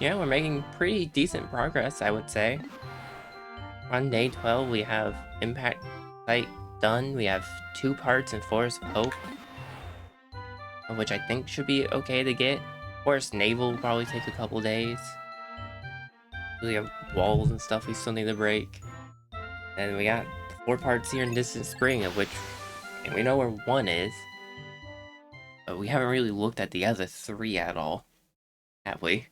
Yeah, we're making pretty decent progress, I would say. On day 12, we have Impact Site done. We have 2 parts in Forest of Hope, which I think should be okay to get. Forest Naval will probably take a couple days. We have walls and stuff we still need to break. And we got 4 parts here in Distant Spring, of which we know where 1 is. But we haven't really looked at the other 3 at all, have we?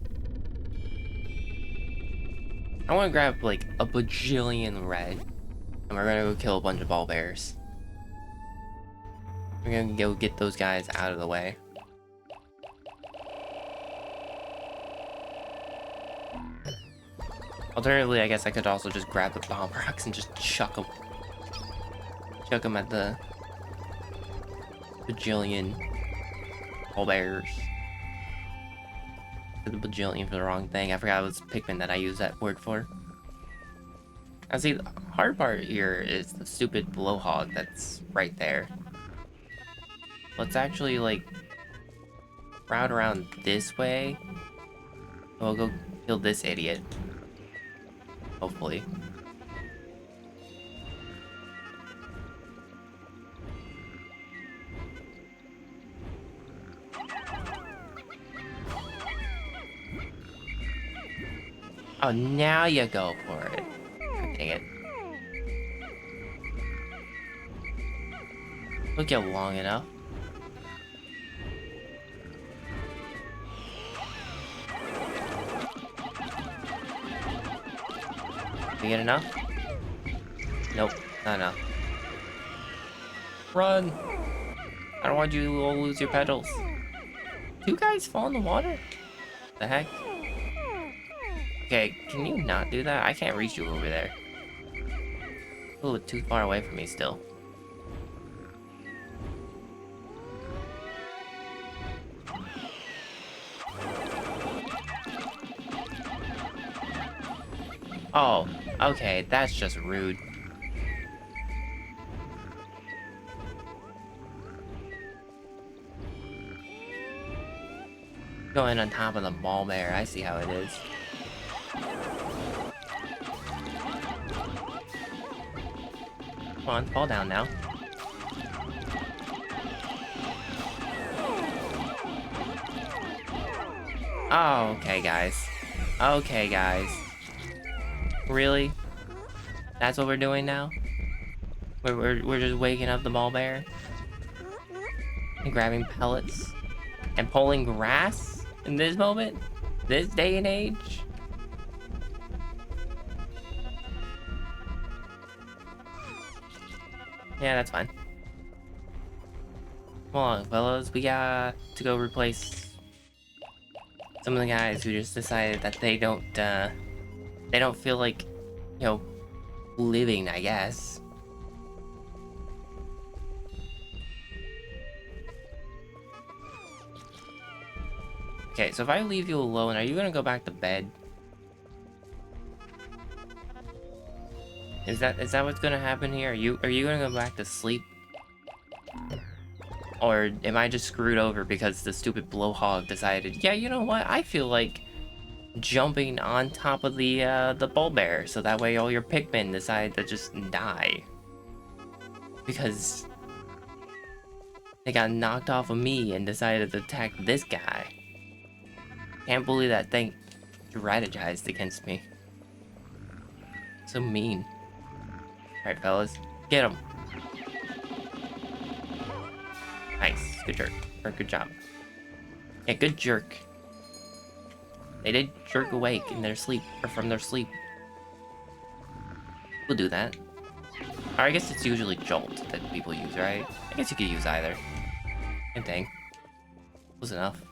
I want to grab like a bajillion red, and we're gonna go kill a bunch of ball bears. We're gonna go get those guys out of the way. Alternatively, I guess I could also just grab the bomb rocks and just chuck them. Chuck them at the bajillion ball bears. The bajillion for the wrong thing. I forgot it was Pikmin that I used that word for. Now see, the hard part here is the stupid blowhog that's right there. Let's actually, like, route around this way. We'll go kill this idiot. Hopefully. Oh, now you go for it. Dang it. Took you long enough. Did we get enough? Nope, not enough. Run! I don't want you to lose your petals. 2 guys fall in the water? The heck? Okay, can you not do that? I can't reach you over there. A little bit too far away from me still. Oh, okay, that's just rude. Going on top of the ball bear, I see how it is. Come on, fall down now. Oh, okay, guys. Okay, guys. Really? That's what we're doing now? We're just waking up the ball bear? And grabbing pellets? And pulling grass? In this moment? This day and age? Yeah, that's fine. Come on, fellas. We got to go replace some of the guys who just decided that they don't feel like, you know, living, I guess. Okay, so if I leave you alone, are you gonna go back to bed? Is that what's gonna happen here? Are you gonna go back to sleep? Or am I just screwed over because the stupid blowhog decided, yeah, you know what? I feel like jumping on top of the bull bear, so that way all your Pikmin decide to just die. Because they got knocked off of me and decided to attack this guy. Can't believe that thing strategized against me. So mean. Alright, fellas. Get him. Nice. Good jerk. Or good job. Yeah, good jerk. They did jerk awake in their sleep, or from their sleep. We'll do that. Or I guess it's usually jolt that people use, right? I guess you could use either. Same thing. Close enough.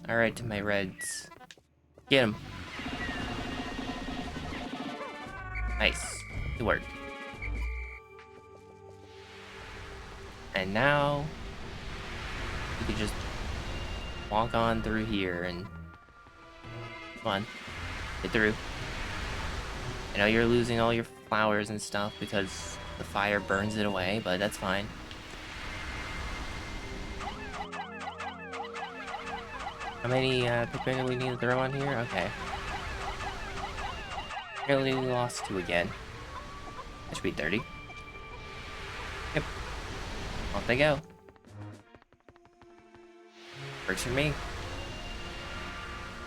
Alright, to my reds. Get him. Nice. Good work. And now you can just walk on through here and come on, get through. I know you're losing all your flowers and stuff because the fire burns it away, but that's fine. How many Pikmin do we need to throw on here? Okay. Apparently we lost 2 again. That should be 30. Yep. Off they go. Works for me.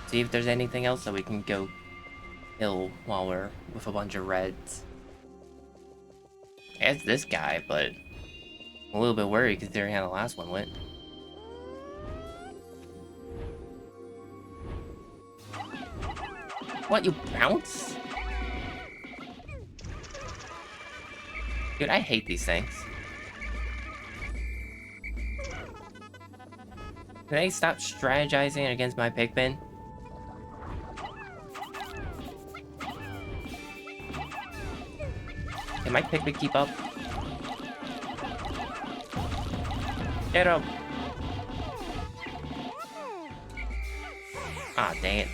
See if there's anything else that we can go kill while we're with a bunch of reds. It's this guy, but I'm a little bit worried considering how the last one went. What, you bounce? Dude, I hate these things. Can they stop strategizing against my Pikmin? Can my Pikmin keep up? Get him! Ah, dang it.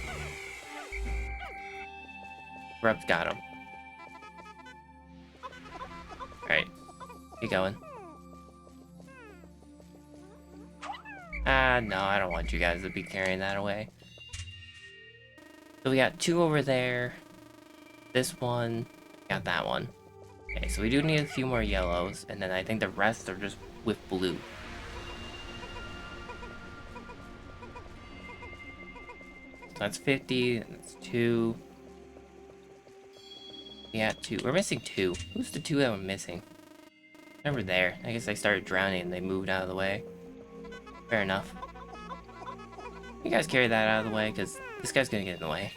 Grub's got him. Alright. Keep going. Ah, no, I don't want you guys to be carrying that away. So we got 2 over there. This one. Got that one. Okay, so we do need a few more yellows, and then I think the rest are just with blue. So that's 50, that's 2. Yeah, 2. We're missing 2. Who's the 2 that we're missing? Over there. I guess I started drowning and they moved out of the way. Fair enough. You guys carry that out of the way, because this guy's gonna get in the way.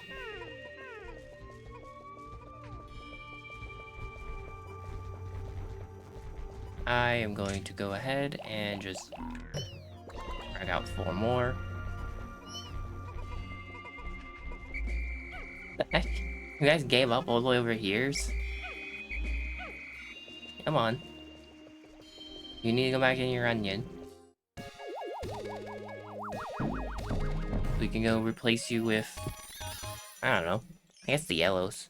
I am going to go ahead and just drag out 4 more. What the heck? You guys gave up all the way over here? Come on. You need to go back in your onion. We can go replace you with, I don't know, I guess the yellows.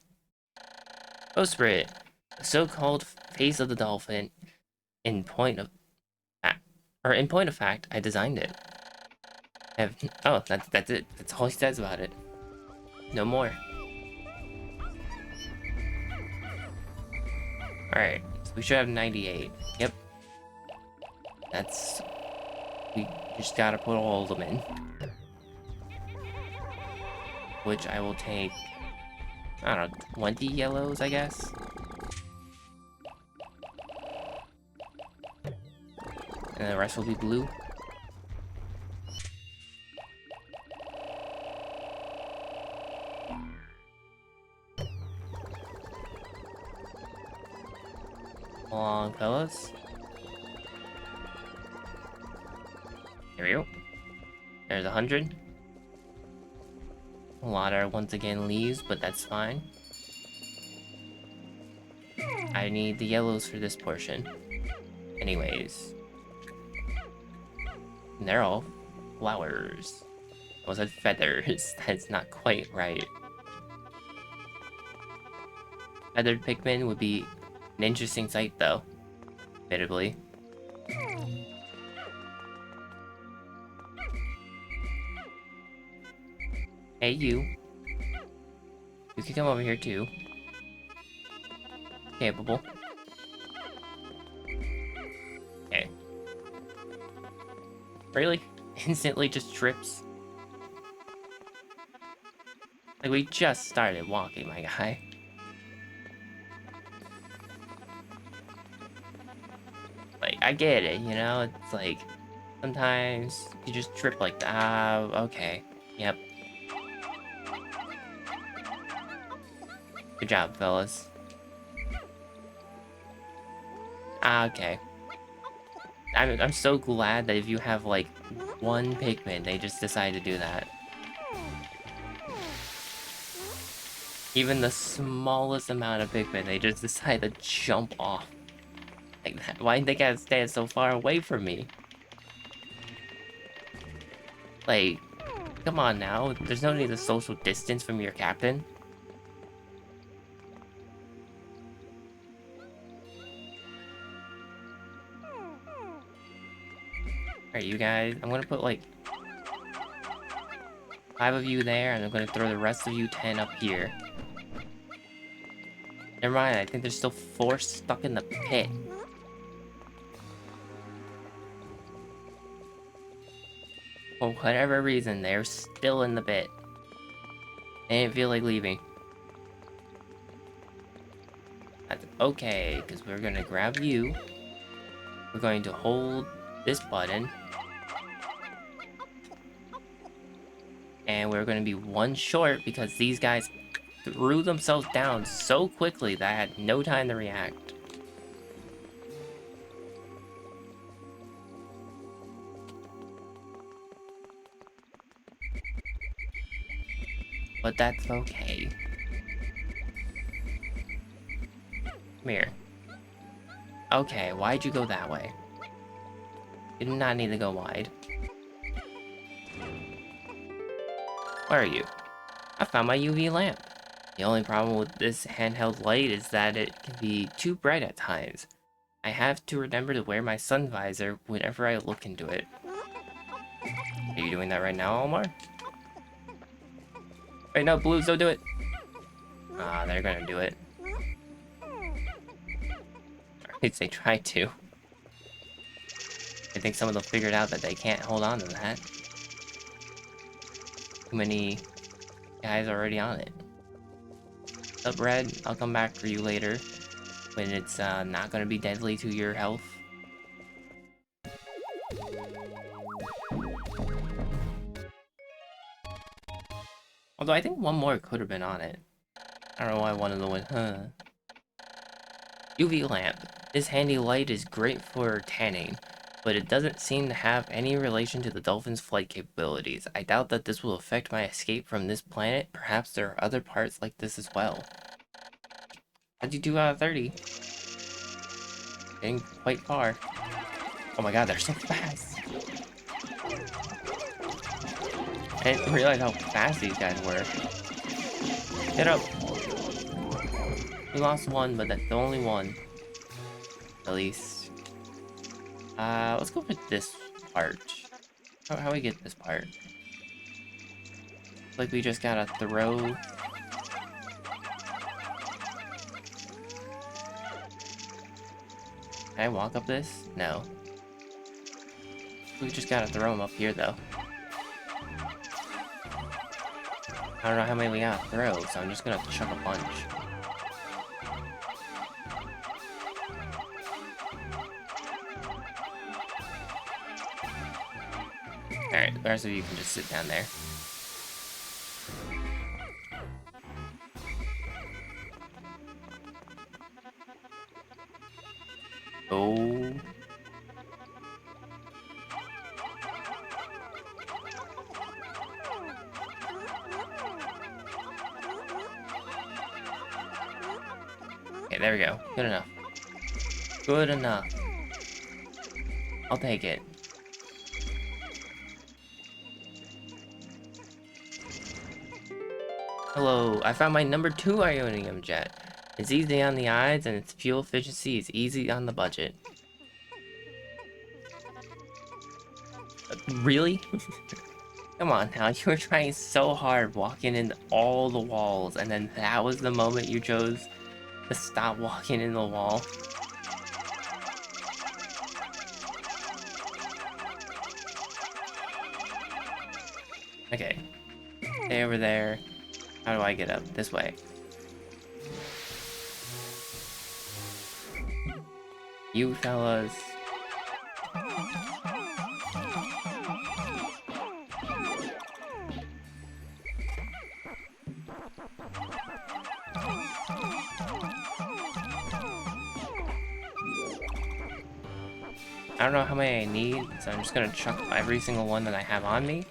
Bowsprit, the so-called face of the dolphin. In point of fact, I designed it. Oh, that's it. That's all he says about it. No more. Alright, so we should have 98. Yep. We just gotta put all of them in. Which I will take, I don't know, 20 yellows, I guess? And the rest will be blue. Along, fellas. There we go. There's 100. A lot are once again leaves, but that's fine. I need the yellows for this portion. Anyways. And they're all flowers. I almost said feathers. That's not quite right. Feathered Pikmin would be an interesting sight, though. Admittedly. Hey, you. You can come over here, too. Capable. Okay. Really? Instantly just trips? Like, we just started walking, my guy. Like, I get it, you know? It's like, sometimes you just trip like that. Ah, okay. Yep. Good job, fellas. Ah, okay. I'm so glad that if you have, like, 1 Pikmin, they just decide to do that. Even the smallest amount of Pikmin, they just decide to jump off. Like that. Why did they gotta stand so far away from me? Like, come on now. There's no need to social distance from your captain. Alright, you guys. I'm gonna put, like... 5 of you there, and I'm gonna throw the rest of you 10 up here. Never mind, I think there's still 4 stuck in the pit. For whatever reason, they're still in the pit. They didn't feel like leaving. That's okay, because we're gonna grab you. We're going to hold this button. And we're going to be 1 short because these guys threw themselves down so quickly that I had no time to react. But that's okay. Come here. Okay, why'd you go that way? You did not need to go wide. Where are you? I found my UV lamp. The only problem with this handheld light is that it can be too bright at times. I have to remember to wear my sun visor whenever I look into it. Are you doing that right now, Omar? Wait, no, Blues, don't do it! Ah, they're gonna do it. Or at least they tried to. I think some of them figured out that they can't hold on to that. Too many guys already on it. What's up, Red? I'll come back for you later. When it's not gonna be deadly to your health. Although I think one more could have been on it. I don't know why one of them went, huh. UV lamp. This handy light is great for tanning, but it doesn't seem to have any relation to the dolphin's flight capabilities. I doubt that this will affect my escape from this planet. Perhaps there are other parts like this as well. How'd you do out of 30? Getting quite far. Oh my god, they're so fast! I didn't realize how fast these guys were. Get up! We lost one, but that's the only one. At least. Let's go for this part. How do we get this part? Like we just gotta throw. Can I walk up this? No. We just gotta throw them up here though. I don't know how many we gotta throw, so I'm just gonna chuck a bunch. Alright, the rest of you can just sit down there. Oh. Okay, there we go. Good enough. Good enough. I'll take it. Hello, I found my number 2 Ionium jet. It's easy on the eyes and its fuel efficiency is easy on the budget. Really? Come on now, you were trying so hard walking in all the walls and then that was the moment you chose to stop walking in the wall. Okay. Stay over there. How do I get up? This way. You fellas. I don't know how many I need, so I'm just gonna chuck every single one that I have on me.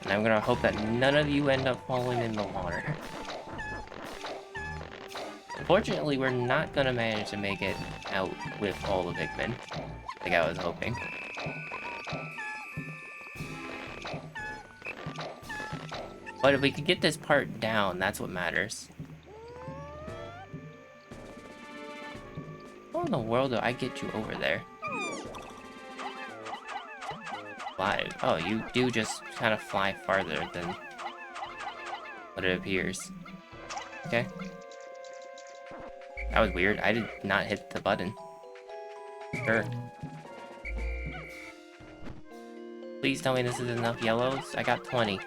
And I'm gonna hope that none of you end up falling in the water. Unfortunately, we're not gonna manage to make it out with all the Pikmin, like I was hoping. But if we could get this part down, that's what matters. How in the world do I get you over there? Fly. Oh, you do just kind of fly farther than what it appears. Okay. That was weird. I did not hit the button. Sure. Please tell me this is enough yellows. I got 20.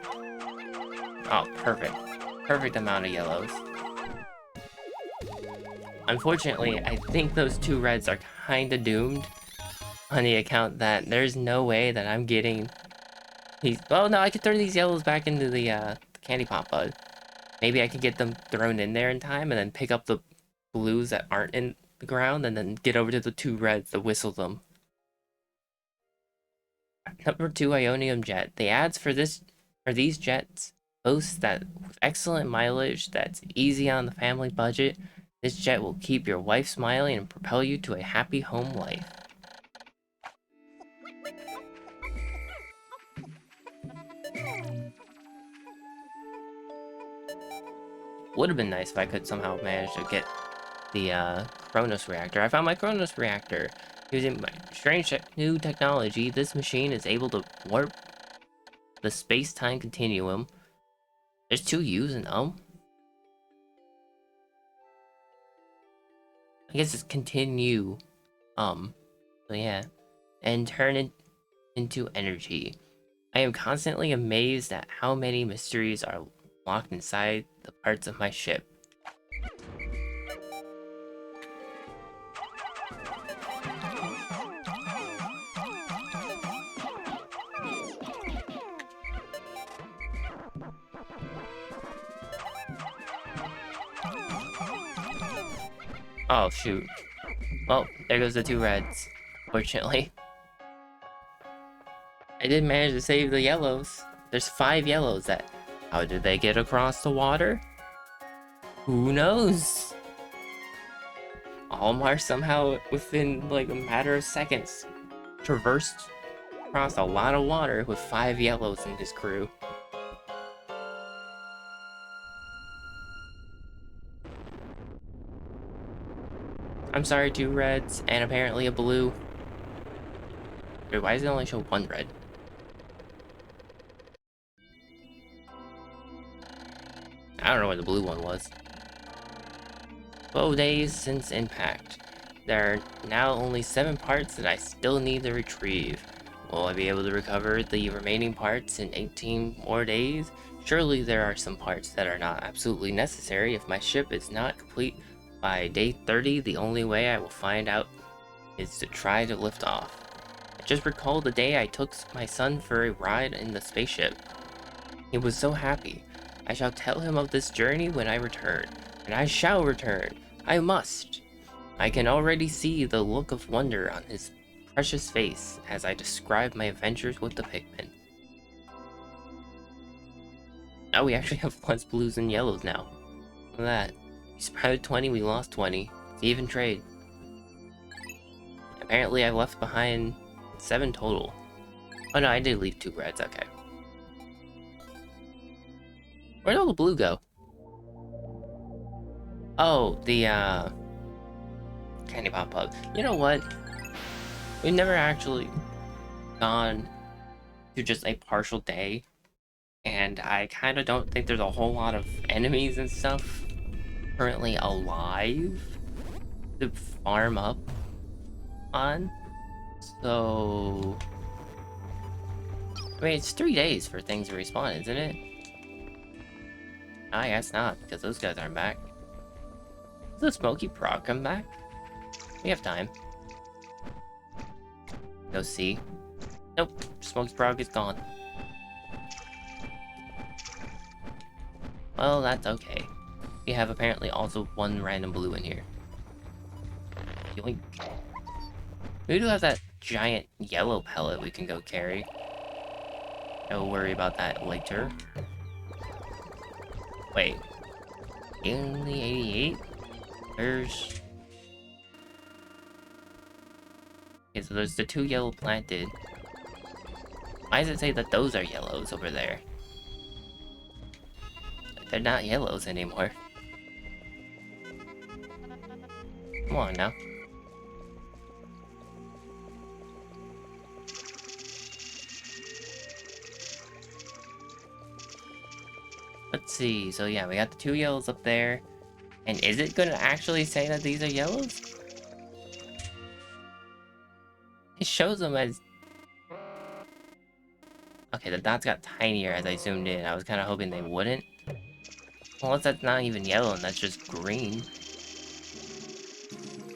Oh, perfect. Perfect amount of yellows. Unfortunately, I think those 2 reds are kinda doomed on the account that there's no way that I'm getting these. Well, no, I could throw these yellows back into the candy pop bud. Maybe I could get them thrown in there in time and then pick up the blues that aren't in the ground and then get over to the 2 reds to whistle them. Number 2, Ionium Jet. The ads for these jets boast that with excellent mileage that's easy on the family budget, this jet will keep your wife smiling and propel you to a happy home life. Would have been nice if I could somehow manage to get the Kronos reactor. I found my Kronos reactor. Using my strange new technology, this machine is able to warp the space-time continuum. There's 2 U's in I guess it's continue. So yeah. And turn it into energy. I am constantly amazed at how many mysteries are locked inside the parts of my ship. Oh, shoot. Well, there goes the 2 reds, fortunately. I did manage to save the yellows. There's 5 yellows that... How did they get across the water? Who knows? Almar somehow, within like a matter of seconds, traversed across a lot of water with 5 yellows in his crew. I'm sorry, 2 reds, and apparently a blue. Wait, why does it only show 1 red? I don't know where the blue one was. 12 days since impact. There are now only 7 parts that I still need to retrieve. Will I be able to recover the remaining parts in 18 more days? Surely there are some parts that are not absolutely necessary. If my ship is not complete by day 30, the only way I will find out is to try to lift off. I just recalled the day I took my son for a ride in the spaceship. He was so happy. I shall tell him of this journey when I return. And I shall return. I must. I can already see the look of wonder on his precious face as I describe my adventures with the Pikmin. Oh, we actually have plus blues and yellows now. Look at that. We sprouted 20, we lost 20. It's even trade. Apparently I left behind 7 total. Oh no, I did leave 2 reds, okay. Where'd all the blue go? Oh, the candy pop pub. You know what? We've never actually gone to just a partial day, and I kind of don't think there's a whole lot of enemies and stuff currently alive to farm up on. So, I mean, it's 3 days for things to respawn, isn't it? I guess not, because those guys aren't back. Does the Smoky Prog come back? We have time. Go see. Nope, Smoky Prog is gone. Well, that's okay. We have apparently also 1 random blue in here. Yoink. We do have that giant yellow pellet we can go carry. I'll worry about that later. Wait. Only 88? Where's... Okay, so there's the 2 yellow planted. Why does it say that those are yellows over there? They're not yellows anymore. Come on now. Let's see. So yeah, we got the 2 yellows up there. And is it gonna actually say that these are yellows? It shows them as... Okay, the dots got tinier as I zoomed in. I was kind of hoping they wouldn't. Unless that's not even yellow and that's just green.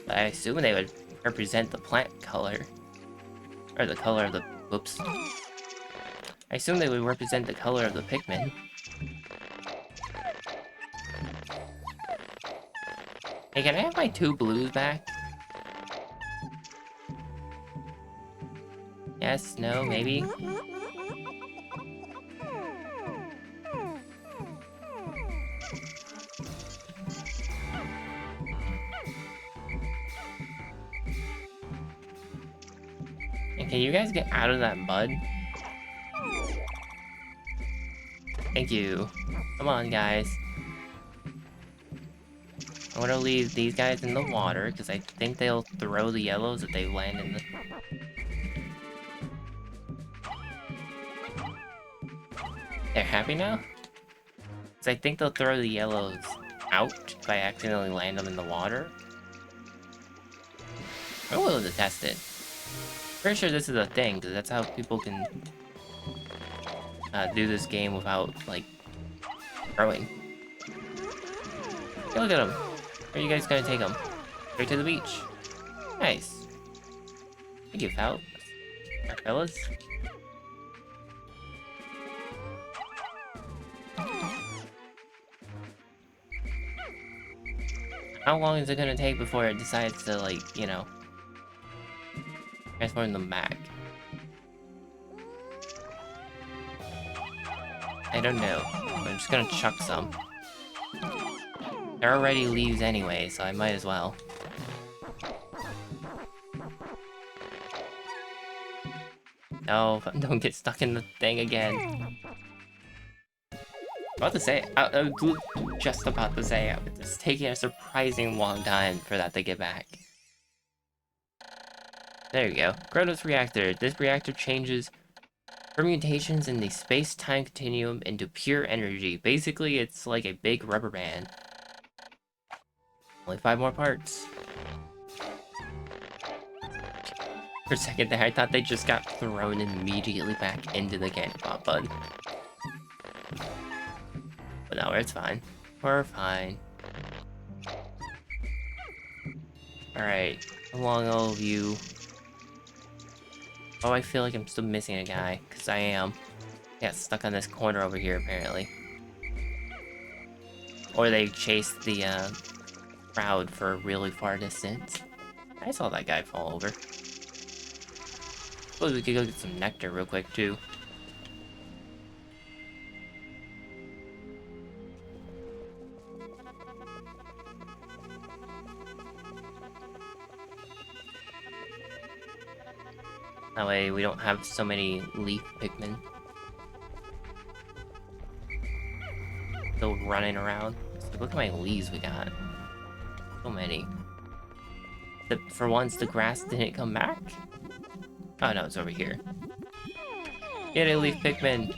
But I assume they would represent the plant color. Or the color of the... Whoops. I assume they would represent the color of the Pikmin. Hey, can I have my 2 blues back? Yes, no, maybe? And can you guys get out of that mud? Thank you. Come on, guys. I'm gonna leave these guys in the water, because I think they'll throw the yellows if they land in the... They're happy now? Because I think they'll throw the yellows out if I accidentally land them in the water. I'm willing to test it. Pretty sure this is a thing, because that's how people can do this game without, like, throwing. Hey, look at them. Where are you guys gonna take them? Straight to the beach. Nice. Thank you, fellas. How long is it gonna take before it decides to, like, you know, transform them back? I don't know. I'm just gonna chuck some. They're already leaves anyway, so I might as well. No, don't get stuck in the thing again. About to say, I was just about to say, it's taking a surprising long time for that to get back. There you go. Kronos reactor. This reactor changes permutations in the space-time continuum into pure energy. Basically, it's like a big rubber band. Only 5 more parts. For a second there, I thought they just got thrown immediately back into the candy pop bud. But no, it's fine. We're fine. Alright, along all of you. Oh, I feel like I'm still missing a guy, because I am. Got stuck on this corner over here, apparently. Or they chased the, crowd for a really far distance. I saw that guy fall over. Suppose we could go get some nectar real quick, too. That way we don't have so many leaf Pikmin still running around. So look at my leaves we got. So many. For once, the grass didn't come back? Oh no, it's over here. Get it, leaf Pikmin!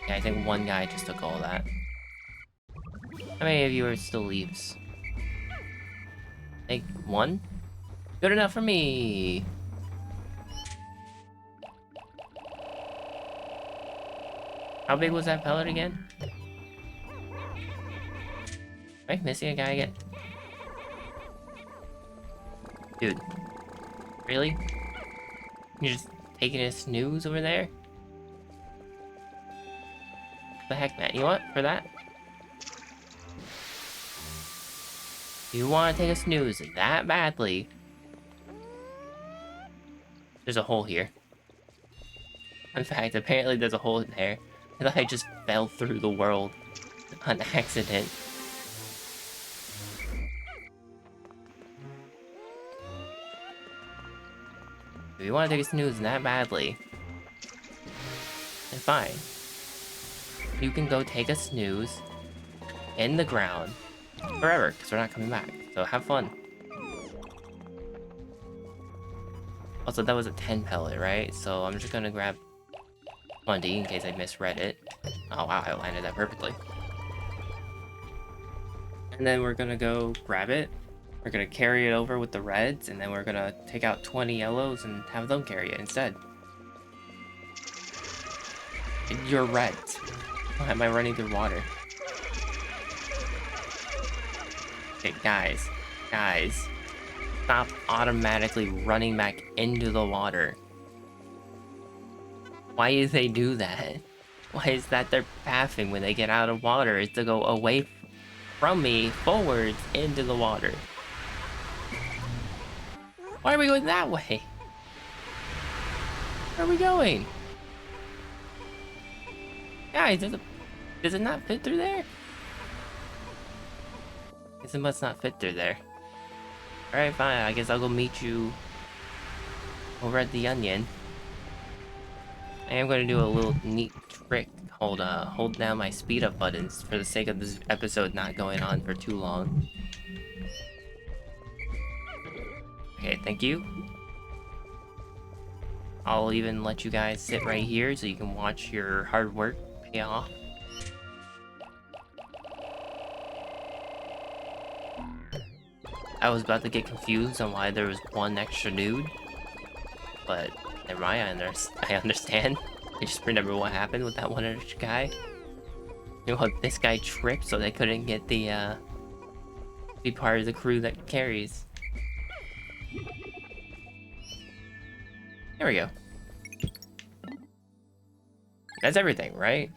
Yeah, I think one guy just took all that. How many of you are still leaves? I think 1? Good enough for me! How big was that pellet again? Am I missing a guy again? Dude. Really? You're just taking a snooze over there? What the heck, man? You know what? For that? You want to take a snooze that badly? There's a hole here. In fact, apparently there's a hole in there. I thought I just fell through the world on accident. If you want to take a snooze that badly, then fine. You can go take a snooze in the ground forever, because we're not coming back. So have fun. Also, that was a 10 pellet, right? So I'm just gonna grab 20 in case I misread it. Oh wow, I landed that perfectly. And then we're gonna go grab it. We're gonna carry it over with the reds, and then we're gonna take out 20 yellows and have them carry it instead. You're reds. Why am I running through water? Okay, guys, stop automatically running back into the water. Why do they do that? Why is that their pathing when they get out of water is to go away from me forwards into the water? Why are we going that way? Where are we going? Guys, does it not fit through there? Guess it must not fit through there. Alright, fine. I guess I'll go meet you over at the onion. I am going to do a little neat trick. Hold down my speed up buttons for the sake of this episode not going on for too long. Okay, thank you. I'll even let you guys sit right here so you can watch your hard work pay off. I was about to get confused on why there was one extra nude, but never mind, I understand. I just remember what happened with that one extra guy. You know what, this guy tripped so they couldn't get the, be part of the crew that carries. There we go. That's everything, right?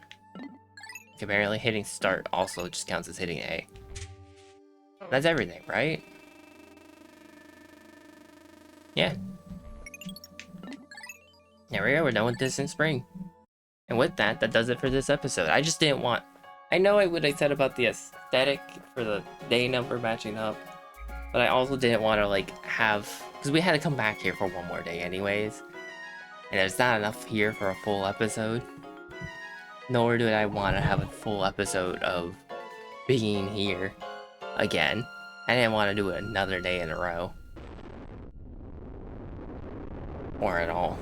Apparently hitting start also just counts as hitting A. That's everything, right? Yeah. There we go, we're done with this in spring. And with that, that does it for this episode. I just didn't want... I know what I said about the aesthetic for the day number matching up, but I also didn't want to, like, have... Because we had to come back here for one more day anyways. And there's not enough here for a full episode. Nor did I want to have a full episode of being here again. I didn't want to do it another day in a row. Or at all.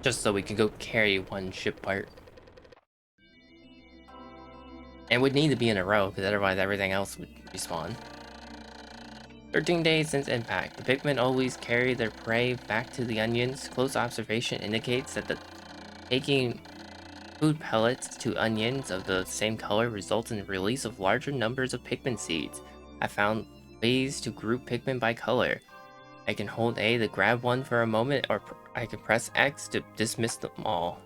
Just so we could go carry one ship part. And would need to be in a row, because otherwise everything else would respawn. 13 days since impact. The Pikmin always carry their prey back to the onions. Close observation indicates that taking food pellets to onions of the same color results in the release of larger numbers of Pikmin seeds. I found ways to group Pikmin by color. I can hold A to grab one for a moment, or I can press X to dismiss them all.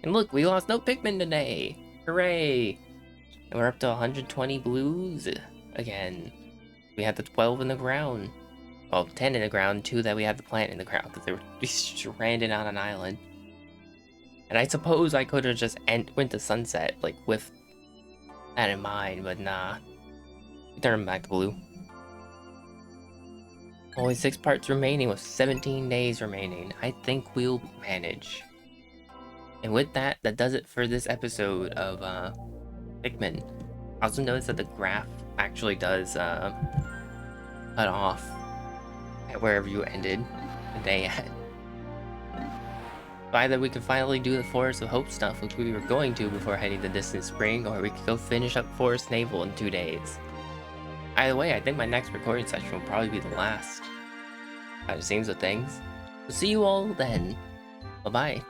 And look, we lost no Pikmin today! Hooray! And we're up to 120 blues again. We had the 12 in the ground. Well, 10 in the ground, 2 that we had to plant in the ground because they were stranded on an island. And I suppose I could have just went to sunset, like, with that in mind, but nah. We turned them back to blue. Only 6 parts remaining with 17 days remaining. I think we'll manage. And with that, that does it for this episode of Pikmin. Also notice that the graph actually does cut off at wherever you ended the day at. So either we can finally do the Forest of Hope stuff, which we were going to before heading to Distant Spring, or we could go finish up Forest Navel in 2 days. Either way, I think my next recording session will probably be the last. By the seems of things. So see you all then. Bye-bye.